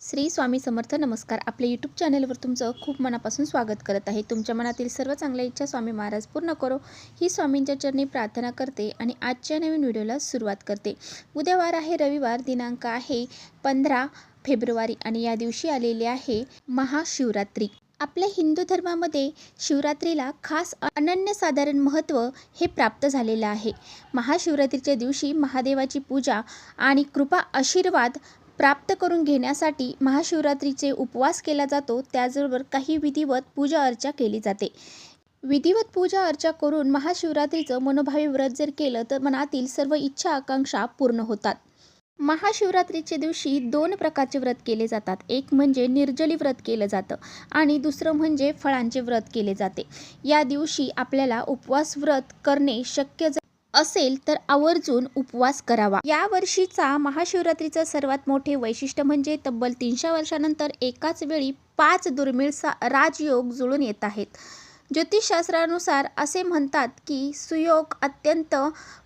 श्री स्वामी समर्थ. नमस्कार. आपल्या यूट्यूब चॅनलवर तुमचं खूप मनापासून स्वागत करत आहे. तुमच्या मनातील सर्व चांगल्या इच्छा स्वामी महाराज पूर्ण करो ही स्वामींच्या चरणी प्रार्थना करते आणि आजच्या नवीन व्हिडिओला सुरुवात करते. उद्या वार आहे रविवार, दिनांक आहे 15 फेब्रुवारी आणि या दिवशी आलेले आहे महाशिवरात्री. आपल्या हिंदू धर्मामध्ये शिवरात्रीला खास अनन्यसाधारण महत्त्व हे प्राप्त झालेलं आहे. महाशिवरात्रीच्या दिवशी महादेवाची पूजा आणि कृपा आशीर्वाद प्राप्त करून घेण्यासाठी महाशिवरात्रीचे उपवास केला जातो. त्याचबरोबर काही विधिवत पूजा अर्चा केली जाते. विधिवत पूजा अर्चा करून महाशिवरात्रीचं मनोभावे व्रत जर केलं तर मनातील सर्व इच्छा आकांक्षा पूर्ण होतात. महाशिवरात्रीच्या दिवशी 2 प्रकारचे व्रत केले जातात. एक म्हणजे निर्जली व्रत केलं जातं आणि दुसरं म्हणजे फळांचे व्रत केले जाते. या दिवशी आपल्याला उपवास व्रत करणे शक्य असेल तर आवर्जून उपवास करावा. या वर्षीचा महाशिवरात्रीचं सर्वात मोठे वैशिष्ट्य म्हणजे तब्बल 300 वर्षानंतर एकाच वेळी 5 दुर्मिळ राजयोग जुळून येत आहेत. ज्योतिषशास्त्रानुसार असे म्हणतात की सुयोग अत्यंत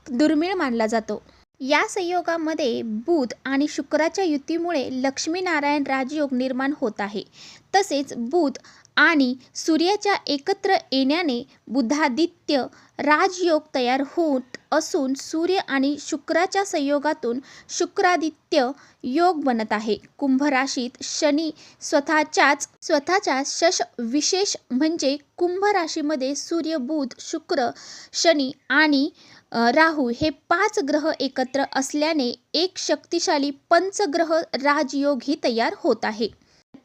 दुर्मिळ मानला जातो. या संयोगामध्ये बुध आणि शुक्राच्या युतीमुळे लक्ष्मीनारायण राजयोग निर्माण होत आहे. तसेच बुध आणि सूर्याच्या एकत्र येण्याने बुधादित्य राजयोग तयार होत असून सूर्य आणि शुक्राच्या संयोगातून शुक्रादित्य योग बनत आहे. कुंभ राशीत शनी स्वतःच्या शश विशेष म्हणजे कुंभ राशीमध्ये सूर्य, बुध, शुक्र, शनी आणि राहू हे 5 ग्रह एकत्र असल्याने एक शक्तिशाली पंचग्रह राजयोगही तयार होत आहे.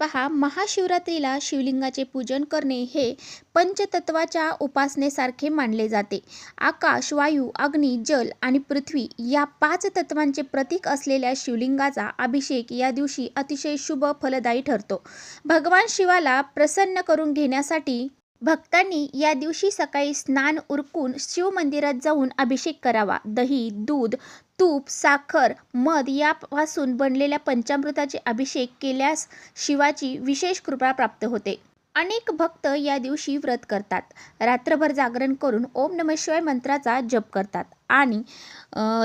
पहा, महाशिवरात्रीला शिवलिंगाचे पूजन करणे हे पंचतत्वाच्या उपासनेसारखे मानले जाते. आकाश, वायू, अग्नी, जल आणि पृथ्वी या 5 तत्वांचे प्रतीक असलेल्या शिवलिंगाचा अभिषेक या दिवशी अतिशय शुभ फलदायी ठरतो. भगवान शिवाला प्रसन्न करून घेण्यासाठी भक्तांनी या दिवशी सकाळी स्नान उरकून शिव मंदिरात जाऊन अभिषेक करावा. दही, दूध, तूप, साखर, मध यापासून बनलेल्या पंचामृताचे अभिषेक केल्यास शिवाची विशेष कृपा प्राप्त होते. अनेक भक्त या दिवशी व्रत करतात. रात्रभर जागरण करून ओम नमः शिवाय मंत्राचा जप करतात आणि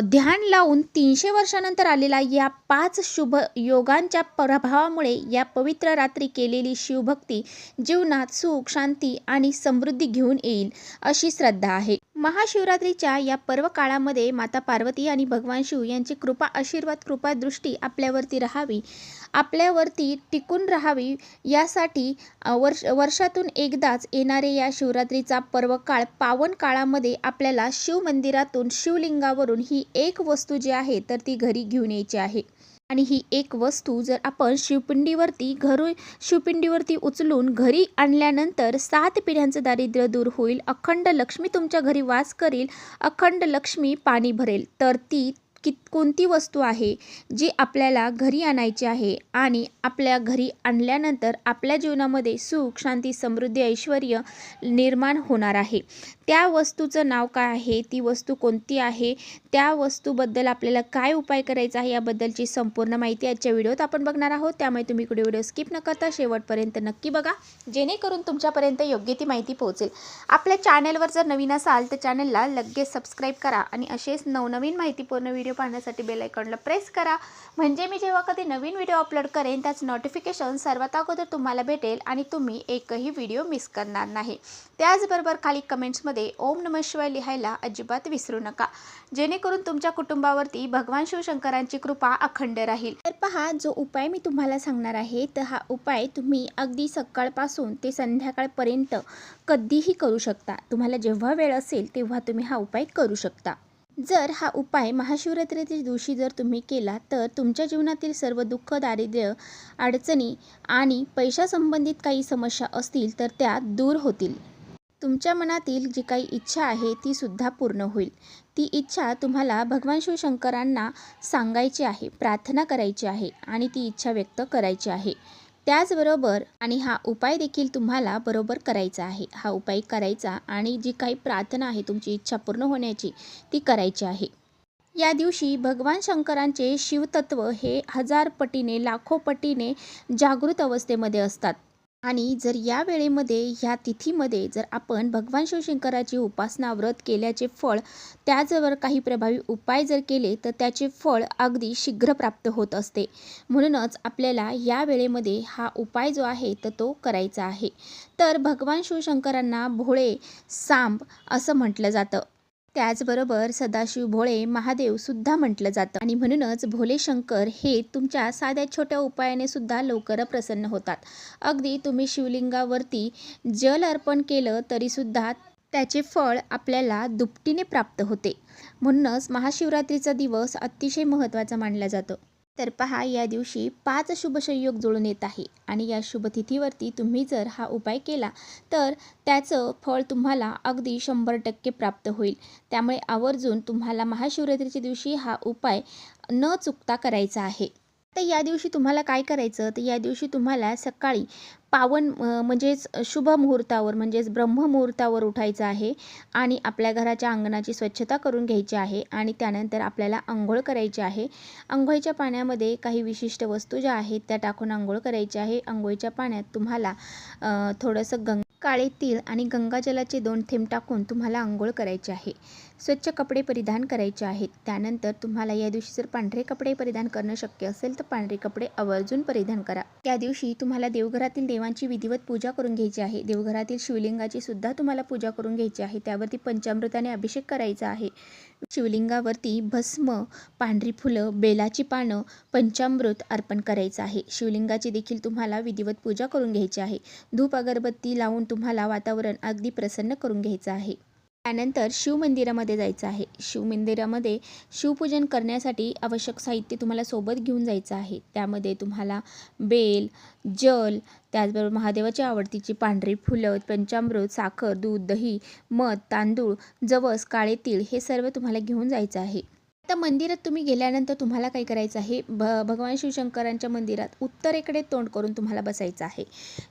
ध्यान लावून 300 वर्षानंतर आलेला या 5 शुभ योगांच्या प्रभावामुळे या पवित्र रात्री केलेली शिवभक्ती जीवनात सुख, शांती आणि समृद्धी घेऊन येईल अशी श्रद्धा आहे. महाशिवरात्रीच्या या पर्व काळामध्ये माता पार्वती आणि भगवान शिव यांची कृपा आशीर्वाद कृपा दृष्टी आपल्यावरती टिकून राहावी यासाठी वर्षातून एकदाच येणारे या शिवरात्रीचा पर्व काळ पावन काळामध्ये आपल्याला शिव मंदिरातून शिवलिंगावरून ही एक वस्तू जी आहे तर ती घरी घेऊन यायची आहे. आणि ही एक वस्तू जर आपण शिवपिंडीवरती उचलून घरी आणल्यानंतर 7 पिढ्यांचं दारिद्र्य दूर होईल, अखंड लक्ष्मी तुमच्या घरी वास करील, अखंड लक्ष्मी पाणी भरेल. तर ती कोणती वस्तू आहे जी आपल्याला घरी आणायची आहे आणि आपल्या घरी आणल्यानंतर आपल्या जीवनामध्ये सुख, शांती, समृद्धी, ऐश्वर निर्माण होणार आहे. त्या वस्तूचं नाव काय आहे, ती वस्तू कोणती आहे, त्या वस्तूबद्दल आपल्याला काय उपाय करायचा आहे याबद्दलची संपूर्ण माहिती आजच्या व्हिडिओत आपण बघणार आहोत. त्यामुळे तुम्ही इकडे व्हिडिओ स्किप न करता शेवटपर्यंत नक्की बघा, जेणेकरून तुमच्यापर्यंत योग्य ती माहिती पोहोचेल. आपल्या चॅनलवर जर नवीन असाल तर चॅनलला लगेच सबस्क्राईब करा आणि असेच नवनवीन माहितीपूर्ण व्हिडिओ पाहण्यासाठी बेल आयकॉनला प्रेस करा. म्हणजे मी जेव्हा कधी नवीन व्हिडिओ अपलोड करेन त्याचं नोटिफिकेशन सर्वात अगोदर तुम्हाला भेटेल आणि तुम्ही एकही व्हिडिओ मिस करणार नाही. त्याचबरोबर खाली कमेंट्समध्ये ओम नमः शिवाय लिहायला अजिबात विसरू नका, जेणेकरून तुमच्या कुटुंबावरती भगवान शिवशंकरांची कृपा अखंड राहील. तर पहा, जो उपाय मी तुम्हाला सांगणार आहे तर हा उपाय तुम्ही अगदी सकाळपासून ते संध्याकाळपर्यंत कधीही करू शकता. तुम्हाला जेव्हा वेळ असेल तेव्हा तुम्ही हा उपाय करू शकता. जर हा उपाय महाशिवरात्रीच्या दिवशी जर तुम्ही केला तर तुमच्या जीवनातील सर्व दुःख, दारिद्र्य, अडचणी आणि पैशासंबंधित काही समस्या असतील तर त्या दूर होतील. तुमच्या मनातील जी काही इच्छा आहे ती सुद्धा पूर्ण होईल. ती इच्छा तुम्हाला भगवान शिवशंकरांना सांगायची आहे, प्रार्थना करायची आहे आणि ती इच्छा व्यक्त करायची आहे. त्याचबरोबर आणि हा उपाय देखील तुम्हाला बरोबर करायचा आहे. हा उपाय करायचा आणि जी काही प्रार्थना आहे तुमची इच्छा पूर्ण होण्याची ती करायची आहे. या दिवशी भगवान शंकरांचे शिवतत्व हे 1000 पटीने, लाखो पटीने जागृत अवस्थेमध्ये असतात. आणि जर या वेळेमध्ये ह्या तिथीमध्ये जर आपण भगवान शिवशंकराची उपासना व्रत केल्याचे फळ त्याच्यावर काही प्रभावी उपाय जर केले तर त्याचे फळ अगदी शीघ्र प्राप्त होत असते. म्हणूनच आपल्याला या वेळेमध्ये हा उपाय जो आहे तर तो करायचा आहे. तर भगवान शिवशंकरांना भोळे सांब असं म्हटलं जातं. त्याचबरोबर सदाशिव भोळे महादेवसुद्धा म्हटलं जातं आणि म्हणूनच भोले शंकर हे तुमच्या साध्या छोट्या उपायाने सुद्धा लवकर प्रसन्न होतात. अगदी तुम्ही शिवलिंगावरती जल अर्पण केलं तरीसुद्धा त्याचे फळ आपल्याला दुपटीने प्राप्त होते. म्हणूनच महाशिवरात्रीचा दिवस अतिशय महत्त्वाचा मानला जातो. तर पहा, या दिवशी 5 शुभ संयोग जुळून येत आहे आणि या शुभतिथीवरती तुम्ही जर हा उपाय केला तर त्याचं फळ तुम्हाला अगदी 100% प्राप्त होईल. त्यामुळे आवर्जून तुम्हाला महाशिवरात्रीच्या दिवशी हा उपाय न चुकता करायचा आहे. तर या दिवशी तुम्हाला काय करायचं, तर या दिवशी तुम्हाला सकाळी पावन म्हणजेच शुभ मुहूर्तावर म्हणजेच ब्रह्ममुहूर्तावर उठायचं आहे आणि आपल्या घराच्या अंगणाची स्वच्छता करून घ्यायची आहे आणि त्यानंतर आपल्याला अंघोळ करायची आहे. अंघोळीच्या पाण्यामध्ये काही विशिष्ट वस्तू ज्या आहेत त्या टाकून अंघोळ करायची आहे. अंघोळीच्या पाण्यात तुम्हाला थोडंसं काळे तीळ आणि गंगाजलाचे 2 थेंब टाकून तुम्हाला अंघोळ करायची आहे. स्वच्छ कपडे परिधान करायचे आहेत. त्यानंतर तुम्हाला या दिवशी जर पांढरे कपडे परिधान करणं शक्य असेल तर पांढरे कपडे आवर्जून परिधान करा. या दिवशी तुम्हाला देवघरातील देवांची विधिवत पूजा करून घ्यायची आहे. देवघरातील शिवलिंगाची सुद्धा तुम्हाला पूजा करून घ्यायची आहे. त्यावरती पंचामृताने अभिषेक करायचा आहे. शिवलिंगावरती भस्म, पांढरी फुलं, बेलाची पानं, पंचामृत अर्पण करायचं आहे. शिवलिंगाची देखील तुम्हाला विधिवत पूजा करून घ्यायची आहे. धूप अगरबत्ती लावून तुम्हाला वातावरण अगदी प्रसन्न करून घ्यायचं आहे. त्यानंतर शिवमंदिरामध्ये जायचं आहे. शिवमंदिरामध्ये शिवपूजन करण्यासाठी आवश्यक साहित्य तुम्हाला सोबत घेऊन जायचं आहे. त्यामध्ये तुम्हाला बेल, जल, त्याचबरोबर महादेवाची आवडतीची पांढरी फुलं, पंचामृत, साखर, दूध, दही, मध, तांदूळ, जवस, काळे तीळ हे सर्व तुम्हाला घेऊन जायचं आहे. आता मंदिरात तुम्ही गेल्यानंतर तुम्हाला काय करायचं आहे, भगवान शिवशंकरांच्या मंदिरात उत्तरेकडे तोंड करून तुम्हाला बसायचं आहे.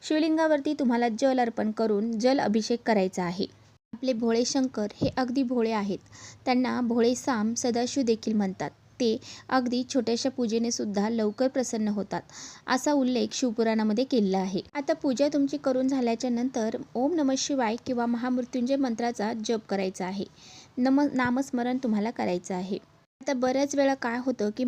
शिवलिंगावरती तुम्हाला जल अर्पण करून जल अभिषेक करायचा आहे. आपले भोळे शंकर हे अगदी भोळे आहेत. त्यांना भोळे साम सदाशिव देखील म्हणतात. ते अगदी छोट्याशा पूजेने सुद्धा लवकर प्रसन्न होतात, असा उल्लेख शिवपुराणामध्ये केलेला आहे. आता पूजा तुमची करून झाल्याच्या नंतर ओम नमः शिवाय किंवा महामृत्युंजय मंत्राचा जप करायचा आहे. नामस्मरण तुम्हाला करायचं आहे. आता बऱ्याच वेळा काय होतं की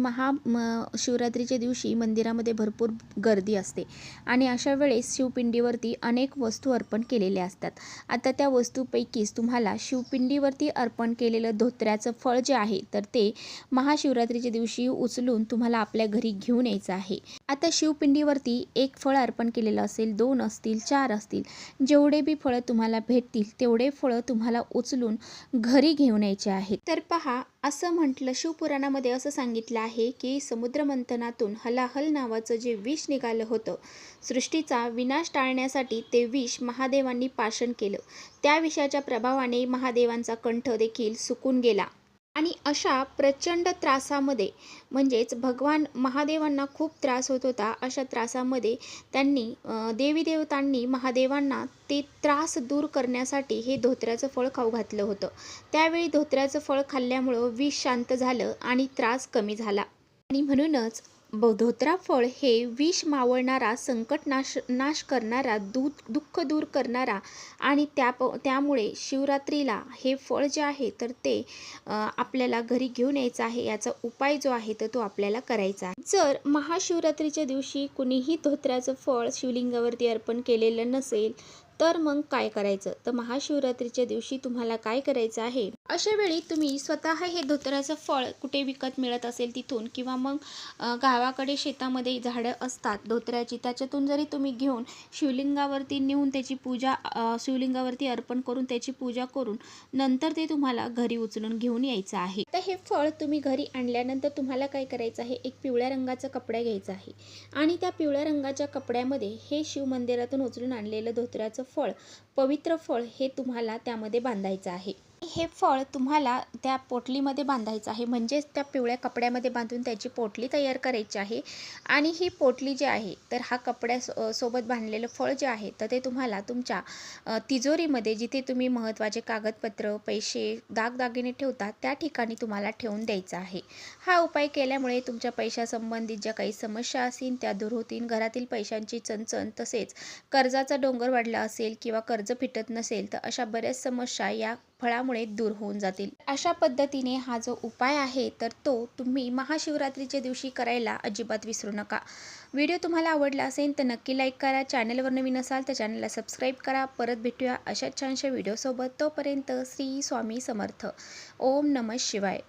शिवरात्रीच्या दिवशी मंदिरामध्ये भरपूर गर्दी असते आणि अशा वेळेस शिवपिंडीवरती अनेक वस्तू अर्पण केलेल्या असतात. आता त्या वस्तूपैकीच तुम्हाला शिवपिंडीवरती अर्पण केलेलं धोत्र्याचं फळ जे आहे तर ते महाशिवरात्रीच्या दिवशी उचलून तुम्हाला आपल्या घरी घेऊन यायचं आहे. आता शिवपिंडीवरती एक फळ अर्पण केलेलं असेल, 2 असतील, 4 असतील, जेवढे बी फळं तुम्हाला भेटतील तेवढे फळं तुम्हाला उचलून घरी घेऊन यायचे आहेत. तर पहा, असं म्हटलं, शिवपुराणामध्ये असं सांगितलं आहे की समुद्रमंथनातून हलाहल नावाचं जे विष निघालं होतं, सृष्टीचा विनाश टाळण्यासाठी ते विष महादेवांनी पाशन केलं. त्या विषाच्या प्रभावाने महादेवांचा कंठ देखील सुकून गेला आणि अशा प्रचंड त्रासामध्ये म्हणजेच भगवान महादेवांना खूप त्रास होत होता. अशा त्रासामध्ये त्यांनी देवी देवतांनी महादेवांना ते त्रास दूर करण्यासाठी हे धोत्र्याचं फळ खाऊ घातलं होतं. त्यावेळी धोत्र्याचं फळ खाल्ल्यामुळं विष शांत झालं आणि त्रास कमी झाला आणि म्हणूनच धोत्रा फळ हे विष मावळणारा, नाश करणारा, दुःख दूर करणारा आणि त्यामुळे शिवरात्रीला हे फळ जे आहे तर ते आपल्याला घरी घेऊन यायचं आहे. याचा उपाय जो आहे तर तो आपल्याला करायचा आहे. जर महाशिवरात्रीच्या दिवशी कुणीही धोत्र्याचं फळ शिवलिंगावरती अर्पण केलेलं नसेल तर मग काय करायचं, तर महाशिवरात्रीच्या दिवशी तुम्हाला काय करायचं आहे, अशा वेळी तुम्ही स्वतः हे धोत्र्याचं फळ कुठे विकत मिळत असेल तिथून किंवा मग गावाकडे शेतामध्ये झाडं असतात धोत्र्याची, त्याच्यातून जरी तुम्ही घेऊन शिवलिंगावरती नेऊन त्याची पूजा शिवलिंगावरती अर्पण करून त्याची पूजा करून नंतर ते तुम्हाला घरी उचलून घेऊन यायचं आहे. तर हे फळ तुम्ही घरी आणल्यानंतर तुम्हाला काय करायचं आहे, एक पिवळ्या रंगाचा कपडा घ्यायचा आहे आणि त्या पिवळ्या रंगाच्या कपड्यामध्ये हे शिवमंदिरातून उचलून आणलेलं धोत्र्याचं फळ, पवित्र फळ हे तुम्हाला त्यामध्ये बांधायचं आहे. हे फळ तुम्हाला त्या पोटलीमध्ये बांधायचं आहे, म्हणजेच त्या पिवळ्या कपड्यामध्ये बांधून त्याची पोटली तयार करायची आहे. आणि ही पोटली जी आहे तर हा सोबत बांधलेलं फळ जे आहे तर ते तुम्हाला तुमच्या तिजोरीमध्ये, जिथे तुम्ही महत्त्वाचे कागदपत्र, पैसे, दागदागिने ठेवता त्या ठिकाणी तुम्हाला ठेवून द्यायचा आहे. हा उपाय केल्यामुळे तुमच्या पैशासंबंधित ज्या काही समस्या असतील त्या दूर होतील. घरातील पैशांची चणचण, तसेच कर्जाचा डोंगर वाढला असेल किंवा कर्ज फिटत नसेल तर अशा बऱ्याच समस्या या फळामुळे दूर होऊन जातील. अशा पद्धतीने हा जो उपाय आहे तर तो तुम्ही महाशिवरात्रीच्या दिवशी करायला अजिबात विसरू नका. व्हिडिओ तुम्हाला आवडला असेल तर नक्की लाईक करा. चॅनलवर नवीन असाल तर चॅनलला सबस्क्राईब करा. परत भेटूया अशा छानशा व्हिडिओसोबत. तोपर्यंत श्री स्वामी समर्थ. ओम नमः शिवाय.